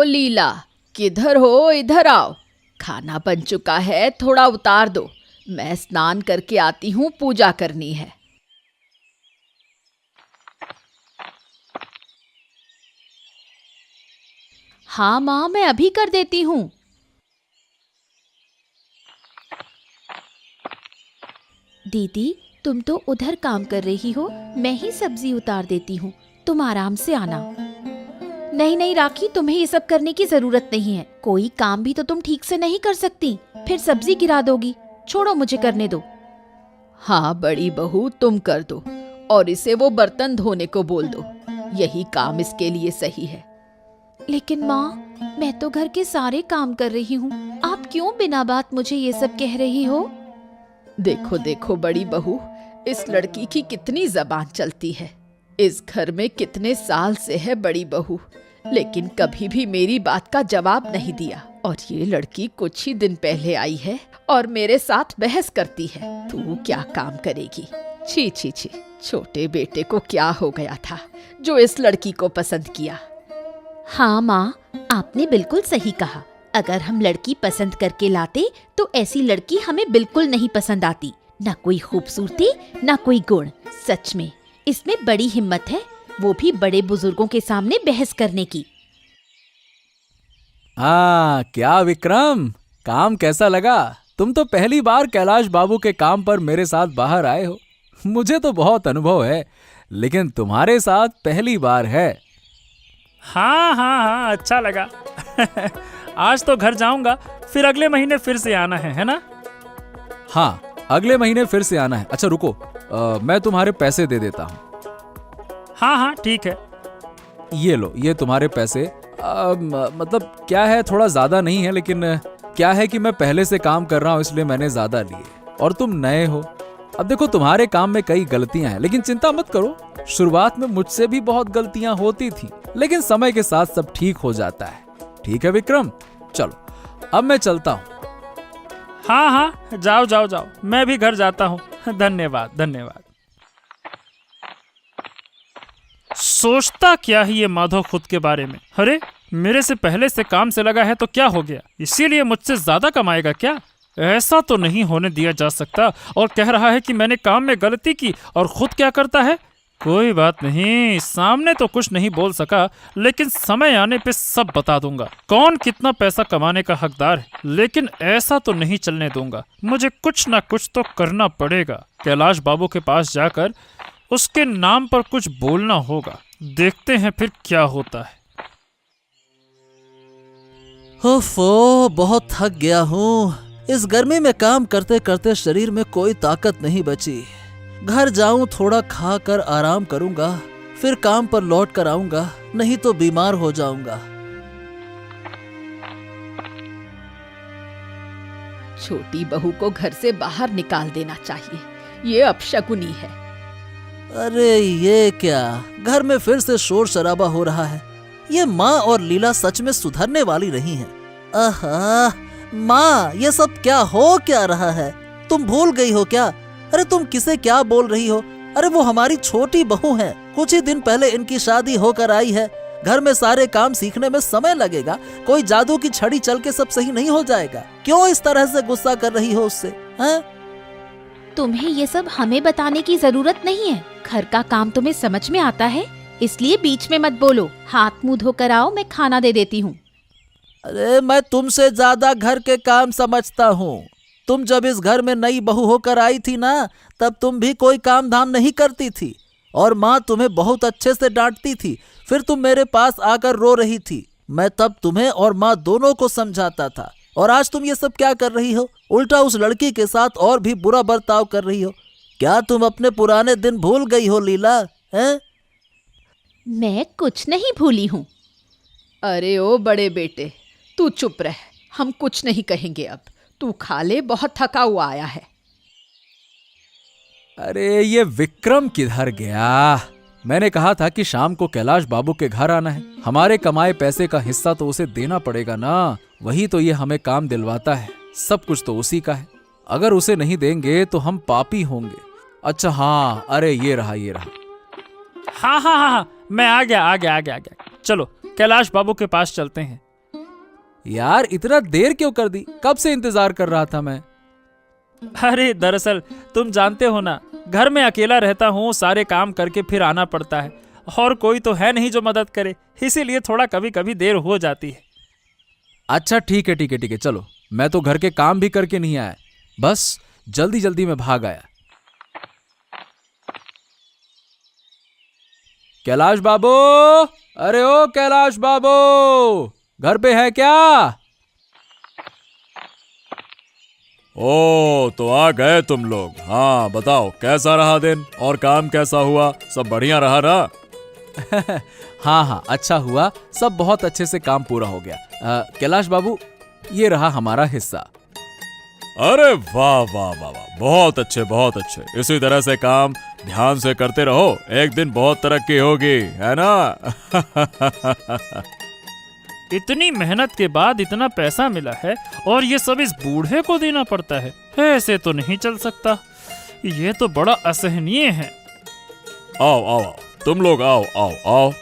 लीला, किधर हो? इधर आओ। खाना बन चुका है, थोड़ा उतार दो। मैं स्नान करके आती हूँ, पूजा करनी है। हाँ माँ, मैं अभी कर देती हूँ। दीदी, तुम तो उधर काम कर रही हो, मैं ही सब्जी उतार देती हूँ, तुम आराम से आना। नहीं नहीं राखी, तुम्हें ये सब करने की जरूरत नहीं है। कोई काम भी तो तुम ठीक से नहीं कर सकती, फिर सब्जी गिरा दोगी। छोड़ो, मुझे करने दो। हाँ बड़ी बहू, तुम कर दो और इसे वो बर्तन धोने को बोल दो। यही काम इसके लिए सही है। लेकिन माँ, मैं तो घर के सारे काम कर रही हूँ, आप क्यों बिना बात मुझे ये सब कह रही हो? देखो देखो बड़ी बहू, इस लड़की की कितनी जबान चलती है। इस घर में कितने साल से है बड़ी बहू, लेकिन कभी भी मेरी बात का जवाब नहीं दिया। और ये लड़की कुछ ही दिन पहले आई है और मेरे साथ बहस करती है। तू क्या काम करेगी? छी छी छी, छोटे बेटे को क्या हो गया था जो इस लड़की को पसंद किया? हाँ माँ, आपने बिल्कुल सही कहा। अगर हम लड़की पसंद करके लाते तो ऐसी लड़की हमें बिल्कुल नहीं पसंद आती। ना कोई खूबसूरती, ना कोई गुण। सच में इसमें बड़ी हिम्मत है, वो भी बड़े बुजुर्गों के सामने बहस करने की। क्या विक्रम, काम कैसा लगा? तुम तो पहली बार कैलाश बाबू के काम पर मेरे साथ बाहर आए हो। मुझे तो बहुत अनुभव है, लेकिन तुम्हारे साथ पहली बार है। हाँ, अच्छा लगा। आज तो घर जाऊंगा, फिर अगले महीने फिर से आना है ना? हाँ, अगले महीने फिर से आना है। अच्छा रुको, मैं तुम्हारे पैसे दे देता हूँ। हाँ, ठीक है। ये लो, ये तुम्हारे पैसे। मतलब क्या है, थोड़ा ज्यादा नहीं है, लेकिन क्या है कि मैं पहले से काम कर रहा हूँ, इसलिए मैंने ज्यादा लिए और तुम नए हो। अब देखो, तुम्हारे काम में कई गलतियां हैं, लेकिन चिंता मत करो। शुरुआत में मुझसे भी बहुत गलतियां होती थी, लेकिन समय के साथ सब ठीक हो जाता है। ठीक है विक्रम, चलो अब मैं चलता हूँ। हाँ, जाओ, मैं भी घर जाता हूँ। धन्यवाद। सोचता क्या ही ये माधव खुद के बारे में। अरे, मेरे से पहले से काम से लगा है तो क्या हो गया? इसीलिए मुझसे ज्यादा कमाएगा क्या? ऐसा तो नहीं होने दिया जा सकता। और कह रहा है कि मैंने काम में गलती की, और खुद क्या करता है? कोई बात नहीं, सामने तो कुछ नहीं बोल सका, लेकिन समय आने पे सब बता दूंगा कौन कितना पैसा कमाने का हकदार है। लेकिन ऐसा तो नहीं चलने दूंगा, मुझे कुछ ना कुछ तो करना पड़ेगा। कैलाश बाबू के पास जाकर उसके नाम पर कुछ बोलना होगा। देखते हैं फिर क्या होता है। ओफो, बहुत थक गया हूँ। इस गर्मी में काम करते करते शरीर में कोई ताकत नहीं बची। घर जाऊं, थोड़ा खा कर आराम करूंगा, फिर काम पर लौट कर आऊंगा, नहीं तो बीमार हो जाऊंगा। छोटी बहू को घर से बाहर निकाल देना चाहिए, ये अपशकुनी है। अरे ये क्या, घर में फिर से शोर शराबा हो रहा है। ये माँ और लीला सच में सुधरने वाली नहीं है। आहा, माँ, ये सब क्या रहा है? तुम भूल गई हो क्या? अरे तुम किसे क्या बोल रही हो? अरे वो हमारी छोटी बहू है, कुछ ही दिन पहले इनकी शादी होकर आई है। घर में सारे काम सीखने में समय लगेगा, कोई जादू की छड़ी चल के सब सही नहीं हो जाएगा। क्यों इस तरह से गुस्सा कर रही हो उससे? तुम्हें ये सब हमें बताने की जरूरत नहीं है। घर का काम तुम्हें समझ में आता है, इसलिए बीच में मत बोलो। हाथ मुंह धोकर आओ, मैं खाना दे देती हूँ। अरे मैं तुमसे ज्यादा घर के काम समझता हूँ। तुम जब इस घर में नई बहू होकर आई थी ना, तब तुम भी कोई काम धाम नहीं करती थी और माँ तुम्हें बहुत अच्छे से डांटती थी। फिर तुम मेरे पास आकर रो रही थी। मैं तब तुम्हें और माँ दोनों को समझाता था, और आज तुम ये सब क्या कर रही हो? उल्टा उस लड़की के साथ और भी बुरा बर्ताव कर रही हो। क्या तुम अपने पुराने दिन भूल गई हो लीला? हैं? मैं कुछ नहीं भूली हूँ। अरे ओ बड़े बेटे, तू चुप रह, हम कुछ नहीं कहेंगे। अब तू खा ले, बहुत थका हुआ आया है। अरे ये विक्रम किधर गया? मैंने कहा था कि शाम को कैलाश बाबू के घर आना है। हमारे कमाए पैसे का हिस्सा तो उसे देना पड़ेगा ना, वही तो ये हमें काम दिलवाता है। सब कुछ तो उसी का है, अगर उसे नहीं देंगे तो हम पापी होंगे। अच्छा हाँ, अरे ये रहा। हाँ, मैं आ गया। चलो कैलाश बाबू के पास चलते हैं। यार इतना देर क्यों कर दी? कब से इंतजार कर रहा था मैं। अरे दरअसल तुम जानते हो ना, घर में अकेला रहता हूँ, सारे काम करके फिर आना पड़ता है और कोई तो है नहीं जो मदद करे, इसीलिए थोड़ा कभी कभी देर हो जाती है। अच्छा ठीक है ठीक है ठीक है, चलो मैं तो घर के काम भी करके नहीं आया, बस जल्दी जल्दी में भाग आया। कैलाश बाबू, अरे ओ कैलाश बाबू, घर पे है क्या? ओ तो आ गए तुम लोग। हाँ बताओ, कैसा रहा दिन और काम कैसा हुआ? सब बढ़िया रहा ना? हाँ हाँ अच्छा हुआ, सब बहुत अच्छे से काम पूरा हो गया। कैलाश बाबू, ये रहा हमारा हिस्सा। अरे वाह वाह वाह वाह, बहुत अच्छे बहुत अच्छे। इसी तरह से काम ध्यान से करते रहो, एक दिन बहुत तरक्की होगी, है ना? इतनी मेहनत के बाद इतना पैसा मिला है और ये सब इस बूढ़े को देना पड़ता है, ऐसे तो नहीं चल सकता, ये तो बड़ा असहनीय है। आओ आओ आओ, तुम लोग आओ आओ आओ।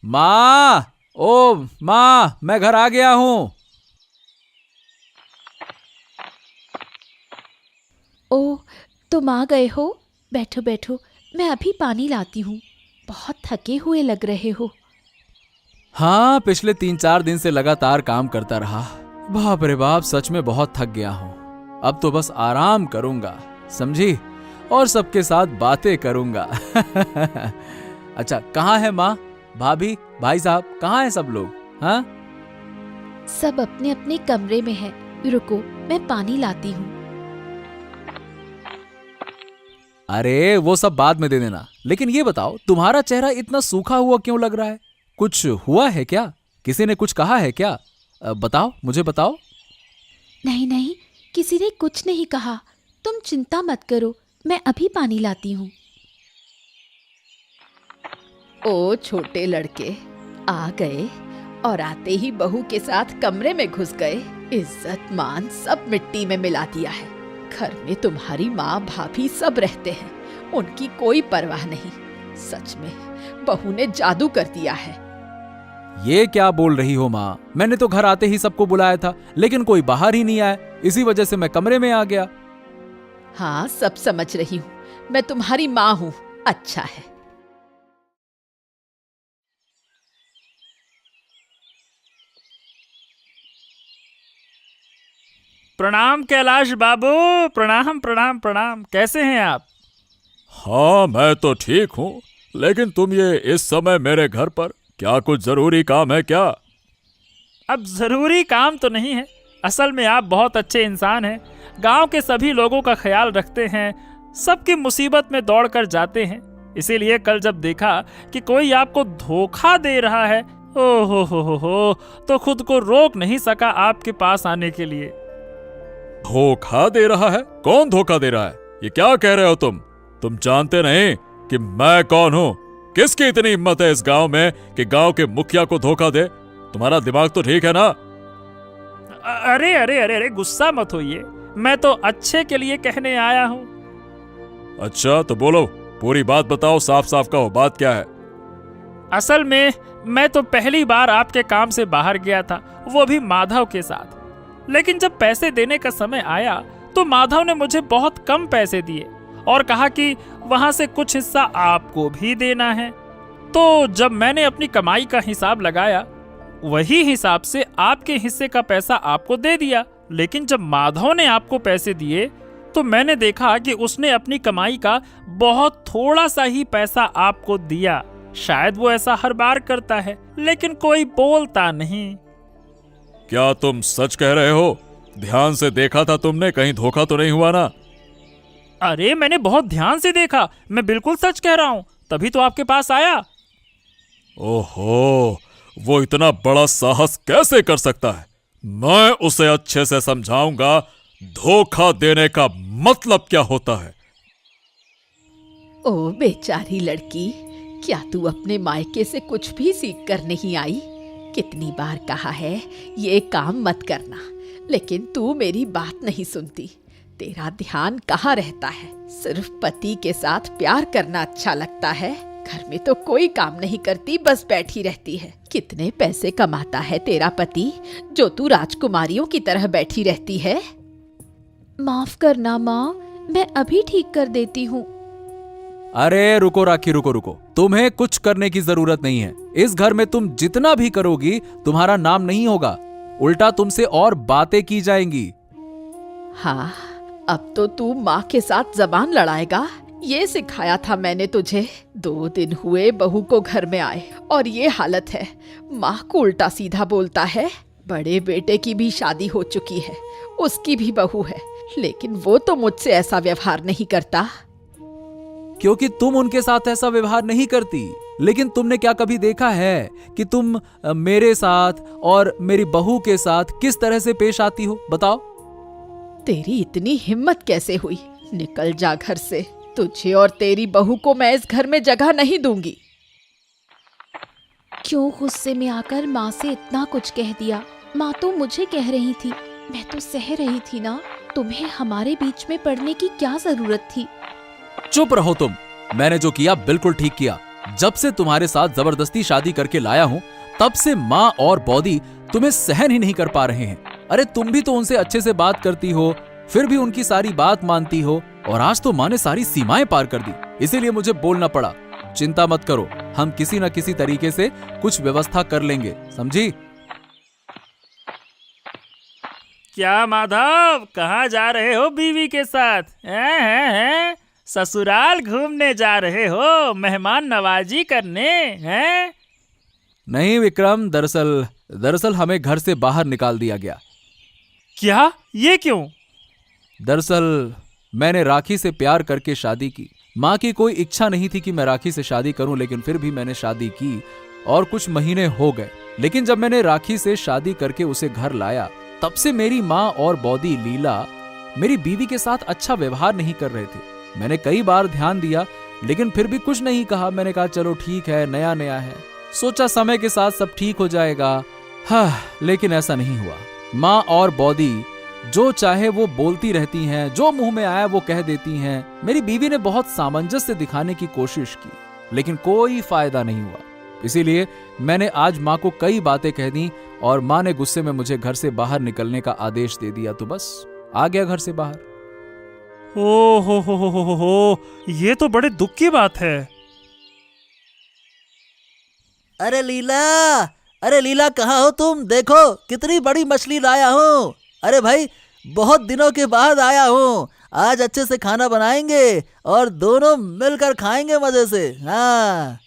माँ, ओ माँ, मैं घर आ गया हूँ। ओ, तुम आ गए हो? बैठो बैठो, मैं अभी पानी लाती हूँ। बहुत थके हुए लग रहे हो। हाँ, पिछले 3-4 दिन से लगातार काम करता रहा। बाप रे बाप, सच में बहुत थक गया हूँ। अब तो बस आराम करूंगा, समझी, और सबके साथ बातें करूंगा। अच्छा, कहाँ है माँ, भाभी, भाई साहब, कहाँ है सब लोग? हाँ, सब अपने अपने कमरे में है। रुको, मैं पानी लाती हूँ। अरे वो सब बाद में दे देना, लेकिन ये बताओ तुम्हारा चेहरा इतना सूखा हुआ क्यों लग रहा है? कुछ हुआ है क्या? किसी ने कुछ कहा है क्या? बताओ, मुझे बताओ। नहीं नहीं, किसी ने कुछ नहीं कहा। तुम चिंता मत करो, मैं अभी पानी लाती हूँ। ओ छोटे लड़के, आ गए और आते ही बहू के साथ कमरे में घुस गए। इज्जत मान सब मिट्टी में मिला दिया है। घर में तुम्हारी माँ भाभी सब रहते हैं, उनकी कोई परवाह नहीं। सच में बहू ने जादू कर दिया है। ये क्या बोल रही हो माँ? मैंने तो घर आते ही सबको बुलाया था, लेकिन कोई बाहर ही नहीं आया, इसी वजह से मैं कमरे में आ गया। हाँ, सब समझ रही हूँ, मैं तुम्हारी माँ हूँ। अच्छा है। प्रणाम कैलाश बाबू, प्रणाम प्रणाम प्रणाम, कैसे हैं आप? हाँ मैं तो ठीक हूँ, लेकिन तुम ये इस समय मेरे घर पर, क्या कुछ जरूरी काम है क्या? अब जरूरी काम तो नहीं है, असल में आप बहुत अच्छे इंसान हैं, गांव के सभी लोगों का ख्याल रखते हैं, सबकी मुसीबत में दौड़ कर जाते हैं। इसीलिए कल जब देखा कि कोई आपको धोखा दे रहा है, ओ हो, तो खुद को रोक नहीं सका आपके पास आने के लिए। धोखा दे रहा है? कौन धोखा दे रहा है? ये क्या कह रहे हो तुम जानते नहीं कि मैं कौन हूँ? किसकी इतनी हिम्मत है इस गांव में कि गांव के मुखिया को धोखा दे? तुम्हारा दिमाग तो ठीक है ना? अरे अरे अरे अरे, गुस्सा मत होइए, मैं तो अच्छे के लिए कहने आया हूँ। अच्छा तो बोलो, पूरी बात बताओ, साफ साफ कहो, बात क्या है? असल में मैं तो पहली बार आपके काम से बाहर गया था, वो भी माधव के साथ। लेकिन जब पैसे देने का समय आया तो माधव ने मुझे बहुत कम पैसे दिए और कहा कि वहां से कुछ हिस्सा आपको भी देना है। तो जब मैंने अपनी कमाई का हिसाब लगाया, वही हिसाब से आपके हिस्से का पैसा आपको दे दिया। लेकिन जब माधव ने आपको पैसे दिए तो मैंने देखा कि उसने अपनी कमाई का बहुत थोड़ा सा ही पैसा आपको दिया। शायद वो ऐसा हर बार करता है, लेकिन कोई बोलता नहीं। क्या तुम सच कह रहे हो? ध्यान से देखा था तुमने, कहीं धोखा तो नहीं हुआ ना? अरे मैंने बहुत ध्यान से देखा, मैं बिल्कुल सच कह रहा हूँ, तभी तो आपके पास आया। ओहो, वो इतना बड़ा साहस कैसे कर सकता है? मैं उसे अच्छे से समझाऊंगा धोखा देने का मतलब क्या होता है। ओ बेचारी लड़की, क्या तू अपने मायके से कुछ भी सीख कर नहीं आई? कितनी बार कहा है ये काम मत करना, लेकिन तू मेरी बात नहीं सुनती। तेरा ध्यान कहाँ रहता है? सिर्फ पति के साथ प्यार करना अच्छा लगता है, घर में तो कोई काम नहीं करती, बस बैठी रहती है। कितने पैसे कमाता है तेरा पति जो तू राजकुमारियों की तरह बैठी रहती है? माफ करना माँ, मैं अभी ठीक कर देती हूँ। अरे रुको राखी, रुको रुको, तुम्हें कुछ करने की जरूरत नहीं है। इस घर में तुम जितना भी करोगी तुम्हारा नाम नहीं होगा, उल्टा तुमसे और बातें की जाएंगी। हाँ, अब तो तू माँ के साथ जबान लड़ाएगा। ये सिखाया था मैंने तुझे। 2 दिन हुए बहू को घर में आए और ये हालत है। माँ को उल्टा सीधा बोलता है। बड़े बेटे की भी शादी हो चुकी है, उसकी भी बहू है, लेकिन वो तो मुझसे ऐसा व्यवहार नहीं करता। क्योंकि तुम उनके साथ ऐसा व्यवहार नहीं करती। लेकिन तुमने क्या कभी देखा है कि तुम मेरे साथ और मेरी बहू के साथ किस तरह से पेश आती हो? बताओ। तेरी इतनी हिम्मत कैसे हुई? निकल जा घर से। तुझे और तेरी बहू को मैं इस घर में जगह नहीं दूंगी। क्यों गुस्से में आकर माँ से इतना कुछ कह दिया? माँ तो मुझे कह रही थी, मैं तो सह रही थी ना। तुम्हें हमारे बीच में पड़ने की क्या जरूरत थी? चुप रहो तुम। मैंने जो किया बिल्कुल ठीक किया। जब से तुम्हारे साथ जबरदस्ती शादी करके लाया हूँ तब से माँ और बॉडी तुम्हें सहन ही नहीं कर पा रहे हैं। अरे तुम भी तो उनसे अच्छे से बात करती हो, फिर भी उनकी सारी बात मानती हो, और आज तो माँ ने सारी सीमाएं पार कर दी, इसीलिए मुझे बोलना पड़ा। चिंता मत करो, हम किसी न किसी तरीके से कुछ व्यवस्था कर लेंगे, समझी? क्या माधव, कहाँ जा रहे हो बीवी के साथ? हैं? ससुराल घूमने जा रहे हो, मेहमान नवाजी करने? हैं? नहीं विक्रम, दरअसल हमें घर से बाहर निकाल दिया गया। क्या? ये क्यों? दरअसल मैंने राखी से प्यार करके शादी की। माँ की कोई इच्छा नहीं थी कि मैं राखी से शादी करूं, लेकिन फिर भी मैंने शादी की और कुछ महीने हो गए। लेकिन जब मैंने राखी से शादी करके उसे घर लाया, तब से मेरी माँ और बॉडी लीला मेरी बीवी के साथ अच्छा व्यवहार नहीं कर रहे थे। मैंने कई बार ध्यान दिया, लेकिन फिर भी कुछ नहीं कहा। मैंने कहा चलो ठीक है, नया नया है, सोचा समय के साथ सब ठीक हो जाएगा। हाँ, लेकिन ऐसा नहीं हुआ। माँ और बॉडी जो चाहे वो बोलती रहती हैं, जो मुंह में आया वो कह देती हैं। मेरी बीवी ने बहुत सामंजस्य दिखाने की कोशिश की, लेकिन कोई फायदा नहीं हुआ। इसीलिए मैंने आज माँ को कई बातें कह दी और माँ ने गुस्से में मुझे घर से बाहर निकलने का आदेश दे दिया, तो बस आ गया घर से बाहर। ओ हो, ये तो बड़े दुख की बात है। अरे लीला कहाँ हो तुम? देखो कितनी बड़ी मछली लाया हूँ। अरे भाई, बहुत दिनों के बाद आया हूँ। आज अच्छे से खाना बनाएंगे और दोनों मिलकर खाएंगे मजे से। हाँ,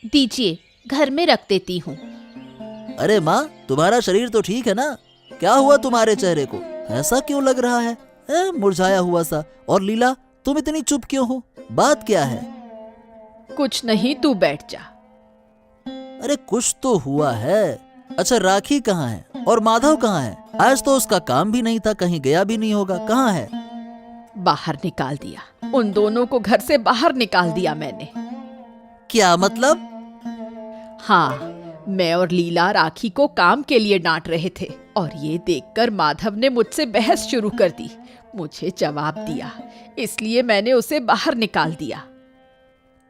दीजिए, घर में रख देती हूँ। अरे माँ, तुम्हारा शरीर तो ठीक है ना? क्या हुआ तुम्हारे चेहरे को? ऐसा क्यों लग रहा है, मुरझाया हुआ सा? और लीला, तुम इतनी चुप क्यों हो? बात क्या है? कुछ नहीं, तू बैठ जा। अरे कुछ तो हुआ है। अच्छा, राखी कहाँ है और माधव कहाँ है? आज तो उसका काम भी नहीं था, कहीं गया भी नहीं होगा। कहाँ है? बाहर निकाल दिया। उन दोनों को घर से बाहर निकाल दिया मैंने। क्या मतलब? हाँ, मैं और लीला राखी को काम के लिए डांट रहे थे और ये देखकर माधव ने मुझसे बहस शुरू कर दी। मुझे जवाब दिया, इसलिए मैंने उसे बाहर निकाल दिया।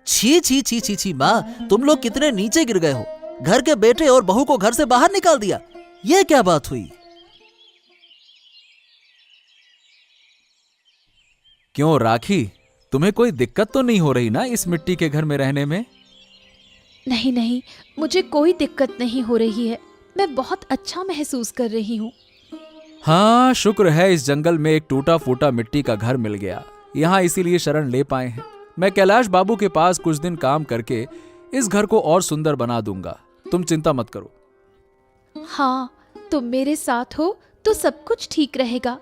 छी छी छी छी छी माँ, तुम लोग कितने नीचे गिर गए हो। घर के बेटे और बहू को घर से बाहर निकाल दिया, ये क्या बात हुई? क्यों राखी, तुम्हें कोई दिक्कत तो नहीं हो रही ना इस मिट्टी के घर में रहने में? नहीं नहीं, मुझे कोई दिक्कत नहीं हो रही है। मैं बहुत अच्छा महसूस कर रही हूँ। हाँ, शुक्र है इस जंगल में एक टूटा फूटा मिट्टी का घर मिल गया। यहाँ इसीलिए शरण ले पाए हैं। मैं कैलाश बाबू के पास कुछ दिन काम करके इस घर को और सुंदर बना दूंगा, तुम चिंता मत करो। हाँ, तुम मेरे साथ हो तो सब कुछ ठीक रहेगा।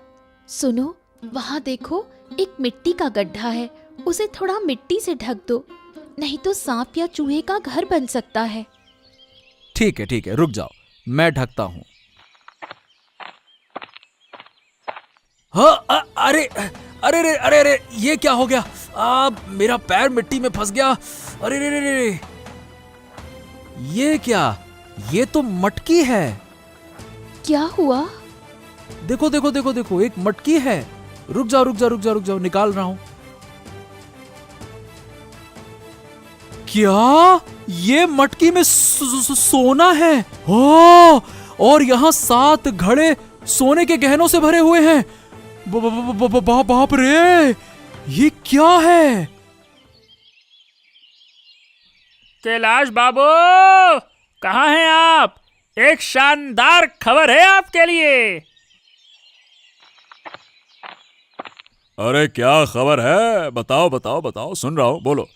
सुनो, वहाँ देखो, एक मिट्टी का गड्ढा है, उसे थोड़ा मिट्टी से ढक दो, नहीं तो सांप या चूहे का घर बन सकता है। ठीक है, रुक जाओ, मैं ढकता हूँ। हाँ, अरे अरे अरे अरे अरे, ये क्या हो गया? मेरा पैर मिट्टी में फंस गया। अरे रे रे रे, ये क्या? ये तो मटकी है। क्या हुआ? देखो देखो देखो देखो, एक मटकी है। रुक जाओ, निकाल रहा हूँ। क्या ये मटकी में सोना है? ओ, और यहाँ 7 घड़े सोने के गहनों से भरे हुए हैं। बाप रे, ये क्या है? कैलाश बाबू, कहाँ हैं आप? एक शानदार खबर है आपके लिए। अरे क्या खबर है? बताओ बताओ बताओ, सुन रहा हूँ, बोलो।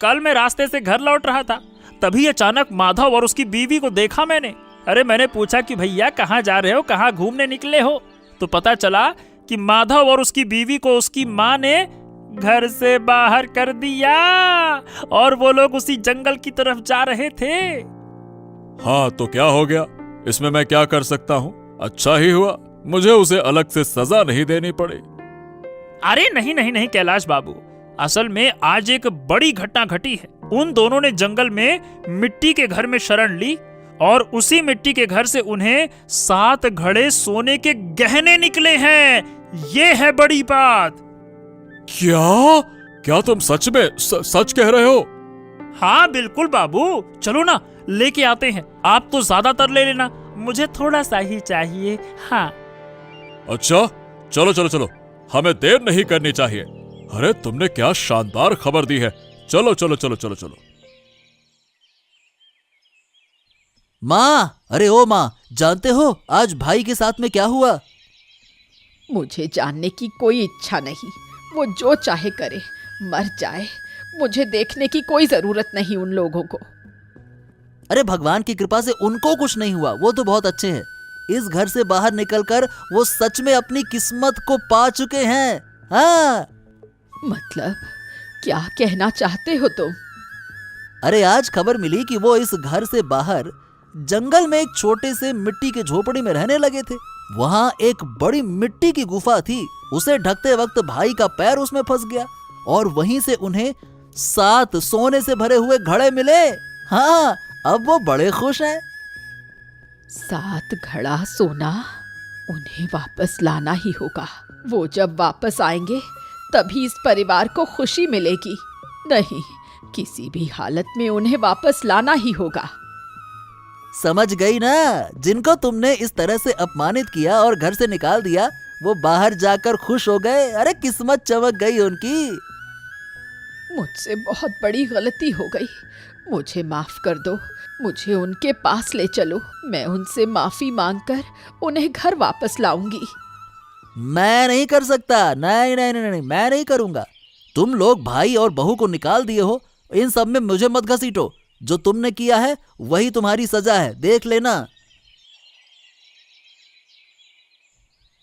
कल मैं रास्ते से घर लौट रहा था, तभी अचानक माधव और उसकी बीवी को देखा मैंने। अरे मैंने पूछा कि भैया कहाँ जा रहे हो, कहाँ घूमने निकले हो? तो पता चला कि माधव और उसकी बीवी को उसकी माँ ने घर से बाहर कर दिया और वो लोग उसी जंगल की तरफ जा रहे थे। हाँ तो क्या हो गया? इसमें मैं क्या कर सकता हूँ? अच्छा ही हुआ, मुझे उसे अलग से सजा नहीं देनी पड़ी। अरे नहीं नहीं नहीं कैलाश बाबू, असल में आज एक बड़ी घटना घटी है। उन दोनों ने जंगल में मिट्टी के घर में शरण ली और उसी मिट्टी के घर से उन्हें 7 घड़े सोने के गहने निकले हैं। ये है बड़ी बात। क्या? क्या तुम सच में सच कह रहे हो? हाँ बिल्कुल बाबू, चलो ना लेके आते हैं। आप तो ज्यादातर ले लेना, मुझे थोड़ा सा ही चाहिए। हाँ अच्छा, चलो चलो चलो, हमें देर नहीं करनी चाहिए। अरे तुमने क्या शानदार खबर दी है। चलो चलो चलो चलो चलो। माँ, अरे ओ माँ, जानते हो आज भाई के साथ में क्या हुआ? मुझे जानने की कोई इच्छा नहीं। वो जो चाहे करे, मर जाए। मुझे देखने की कोई जरूरत नहीं उन लोगों को। अरे भगवान की कृपा से उनको कुछ नहीं हुआ, वो तो बहुत अच्छे हैं। इस घर से बाहर निकलकर वो सच में अपनी किस्मत को पा चुके हैं। हाँ। मतलब क्या कहना चाहते हो तुम? अरे आज खबर मिली कि वो इस घर से बाहर जंगल में एक छोटे से मिट्टी के झोपड़ी में रहने लगे थे। वहाँ एक बड़ी मिट्टी की गुफा थी। उसे ढकते वक्त भाई का पैर उसमें फंस गया और वहीं से उन्हें 7 सोने से भरे हुए घड़े मिले। हाँ, अब वो बड़े खुश हैं। 7 घड़ा सोना उन्हें वापस लाना ही होगा। वो जब वापस आएंगे तभी इस परिवार को खुशी मिलेगी। नहीं, किसी भी हालत में उन्हें वापस लाना ही होगा। समझ गई ना? जिनको तुमने इस तरह से अपमानित किया और घर से निकाल दिया, वो बाहर जाकर खुश हो गए। अरे किस्मत चमक गई उनकी। मुझसे बहुत बड़ी गलती हो गई, मुझे माफ कर दो। मुझे उनके पास ले चलो, मैं उनसे माफी मांगकर उन्हें घर वापस लाऊंगी। मैं नहीं कर सकता। नहीं नहीं नहीं नहीं, मैं नहीं करूंगा। तुम लोग भाई और बहू को निकाल दिए हो, इन सब में मुझे मत घसीटो। जो तुमने किया है वही तुम्हारी सजा है, देख लेना।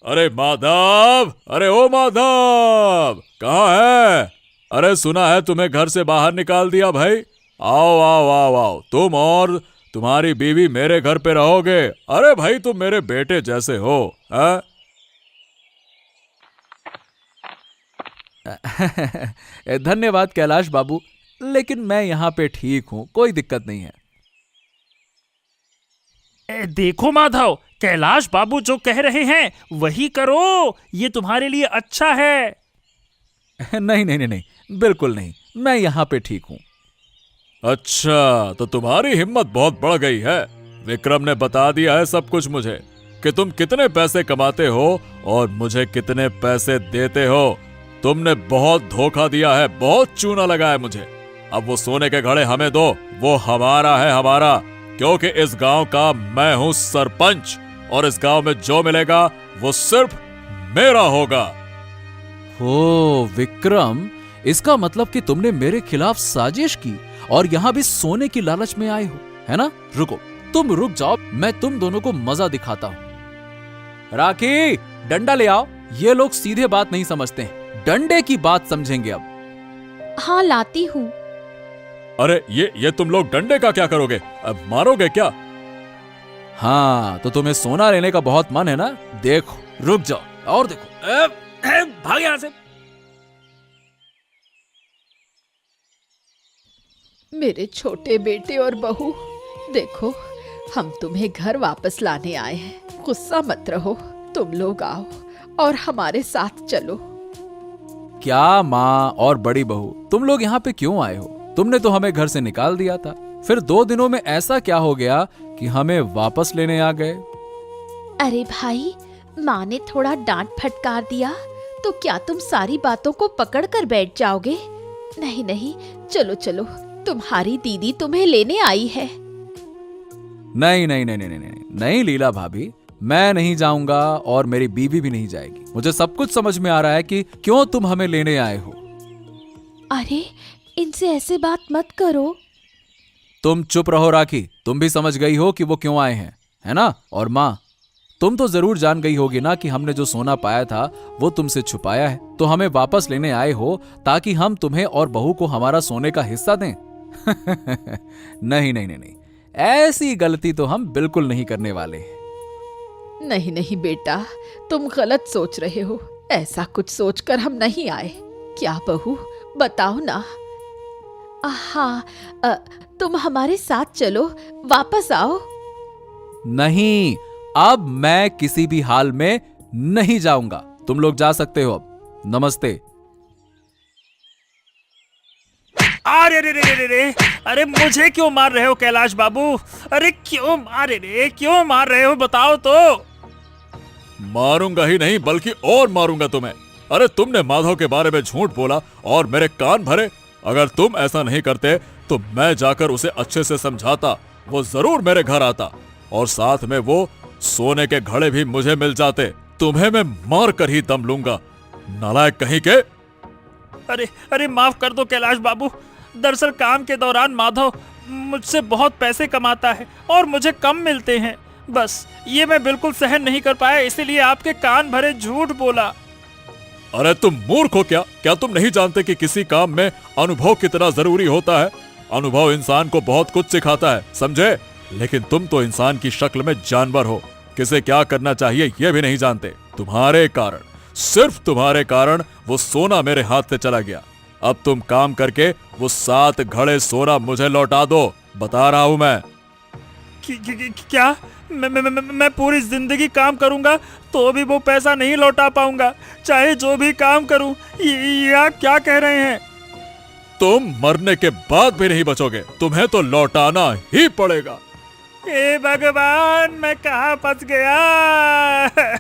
अरे माधव, अरे ओ माधव, कहाँ है? अरे सुना है तुम्हें घर से बाहर निकाल दिया भाई। आओ आओ आओ आओ, तुम और तुम्हारी बीवी मेरे घर पे रहोगे। अरे भाई तुम मेरे बेटे जैसे हो। है? धन्यवाद कैलाश बाबू, लेकिन मैं यहाँ पे ठीक हूँ, कोई दिक्कत नहीं है। देखो माधव, कैलाश बाबू जो कह रहे हैं वही करो, ये तुम्हारे लिए अच्छा है। नहीं नहीं नहीं नहीं, बिल्कुल नहीं, मैं यहाँ पे ठीक हूँ। अच्छा, तो तुम्हारी हिम्मत बहुत बढ़ गई है। विक्रम ने बता दिया है सब कुछ मुझे, कि तुम कितने पैसे कमाते हो और मुझे कितने पैसे देते हो। तुमने बहुत धोखा दिया है, बहुत चूना लगा है मुझे। अब वो सोने के घड़े हमें दो, वो हमारा है, हमारा। क्योंकि इस गांव का मैं हूं सरपंच और इस गांव में जो मिलेगा वो सिर्फ मेरा होगा। ओ विक्रम, इसका मतलब कि तुमने मेरे खिलाफ साजिश की और यहाँ भी सोने की लालच में आए हो, है ना? रुको, तुम रुक जाओ, मैं तुम दोनों को मजा दिखाता हूँ। राखी, डंडा ले आओ। ये लोग सीधे बात नहीं समझते हैं, डंडे की बात समझेंगे अब। हाँ लाती हूँ। अरे ये तुम लोग डंडे का क्या करोगे? अब मारोगे क्या? हाँ, तो तुम्हें सोना लेने का बहुत मन है ना? देखो, रुक जाओ और देखो। भाग यहाँ से। मेरे छोटे बेटे और बहू, देखो हम तुम्हें घर वापस लाने आए हैं। गुस्सा मत रहो, तुम लोग आओ और हमारे साथ चलो। क्या माँ और बड़ी बहू, तुम लोग यहाँ पे क्यों आए हो? तुमने तो हमें घर से निकाल दिया था। फिर 2 दिनों में ऐसा क्या हो गया कि हमें वापस लेने आ गए? अरे भाई, माँ ने थोड़ा डांट फटकार दिया तो क्या तुम सारी बातों को पकड़ कर बैठ जाओगे? नहीं नहीं, चलो चलो, तुम्हारी दीदी तुम्हें लेने आई है। नहीं नहीं नहीं नहीं नहीं नहीं नहीं लीला भाभी, मैं नहीं जाऊंगा और मेरी बीवी भी नहीं जाएगी। मुझे सब कुछ समझ में आ रहा है कि क्यों तुम हमें लेने आए हो। अरे, इनसे ऐसे बात मत करो। तुम चुप रहो राखी, तुम भी समझ गई हो कि वो क्यों आए हैं, है ना? और माँ, तुम तो जरूर जान गई होगी ना कि हमने जो सोना पाया था वो तुमसे छुपाया है, तो हमें वापस लेने आए हो ताकि हम तुम्हें और बहू को हमारा सोने का हिस्सा दें। नहीं नहीं नहीं नहीं, ऐसी गलती तो हम बिल्कुल नहीं करने वाले। नहीं नहीं बेटा, तुम गलत सोच रहे हो। ऐसा कुछ सोचकर हम नहीं आए। क्या बहू, बताओ ना। हाँ, तुम हमारे साथ चलो, वापस आओ। नहीं, अब मैं किसी भी हाल में नहीं जाऊंगा। तुम लोग जा सकते हो अब। नमस्ते। अरे रे रे रे रे, अरे मुझे क्यों मार रहे हो कैलाश बाबू? अरे क्यों मारे रे, क्यों मार रहे हो, बताओ तो। मारूंगा ही नहीं बल्कि और मारूंगा तुम्हें। अरे तुमने माधव के बारे में झूठ बोला और मेरे कान भरे। अगर तुम ऐसा नहीं करते तो मैं जाकर उसे अच्छे से समझाता, वो जरूर मेरे घर आता और साथ में वो सोने के घड़े भी मुझे मिल जाते। तुम्हें मैं मार कर ही दम लूंगा, नालायक कहीं के। अरे अरे, माफ कर दो कैलाश बाबू। दरअसल काम के दौरान माधव मुझसे बहुत पैसे कमाता है और मुझे कम मिलते हैं। बस ये मैं बिल्कुल सहन नहीं कर पाया, इसीलिए आपके कान भरे झूठ बोला। अरे तुम मूर्ख हो क्या? क्या तुम नहीं जानते कि किसी काम में अनुभव कितना जरूरी होता है? अनुभव इंसान को बहुत कुछ सिखाता है, समझे? लेकिन तुम तो इंसान की शक्ल में जानवर हो, किसे क्या करना चाहिए ये भी नहीं जानते। तुम्हारे कारण, सिर्फ तुम्हारे कारण वो सोना मेरे हाथ से चला गया। अब तुम काम करके वो 7 घड़े सोना मुझे लौटा दो, बता रहा हूं मैं। क्या? मैं पूरी जिंदगी काम करूंगा तो भी वो पैसा नहीं लौटा पाऊंगा, चाहे जो भी काम करूं। ये आप क्या कह रहे हैं? तुम मरने के बाद भी नहीं बचोगे, तुम्हें तो लौटाना ही पड़ेगा। हे भगवान, मैं कहाँ फंस गया?